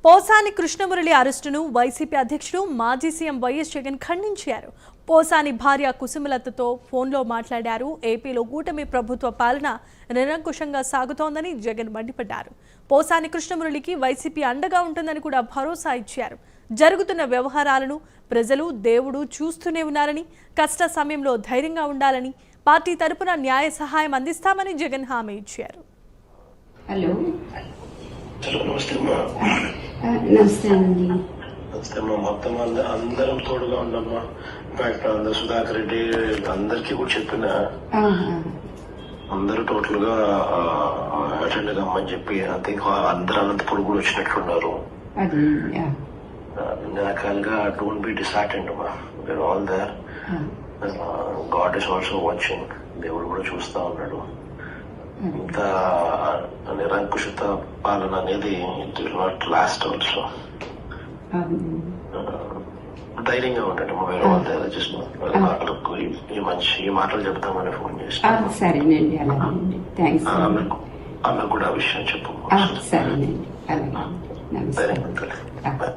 పోసాని కృష్ణమురళి అరెస్టును వైసీపీ అధ్యక్షుడు మాజీ సీఎం వైఎస్ జగన్ ఖండించారు. పోసాని భార్య కుసుమలతతో ఫోన్లో మాట్లాడారు. ఏపీలో కూటమి ప్రభుత్వ పాలన నిరంకుశంగా సాగుతోందని జగన్ మండిపడ్డారు. పోసాని కృష్ణమురళికి వైసీపీ అండగా ఉంటుందని కూడా భరోసా ఇచ్చారు. జరుగుతున్న వ్యవహారాలను ప్రజలు దేవుడు చూస్తూనే ఉన్నారని, కష్ట సమయంలో ధైర్యంగా ఉండాలని, పార్టీ తరపున న్యాయ సహాయం అందిస్తామని జగన్ హామీ ఇచ్చారు. హలో నమస్తే అమ్మా. నమస్తే అండి. నమస్తే అమ్మా. మొత్తం అందరం తోడుగా ఉండమ్మా. ఇన్ఫాక్ట్ అందరు సుధాకర్ రెడ్డి అందరికి కూడా చెప్పిన అందరూ టోటల్ గా అటెండ్ కమ్మని చెప్పి ఐ థింక్ అందరు అనంతపురం కూడా వచ్చినట్లున్నారు. అన్ని రకాలుగా డోంట్ బి డిసార్టెండ్ అమ్మా. We are all there. God is also watching. దేవుడు కూడా చూస్తా ఉన్నాడు. ఇంత నిరంకుశత పాలన అనేది it will not last also. ధైర్యంగా ఉండండి. ఈ మాటలు చెప్తామని ఫోన్ చేసి సరేనండి. అలాగేనండి. థ్యాంక్స్. ఆమె కూడా ఆ విషయం చెప్పు. సరేనండి. అలాగే. ధైర్యంగా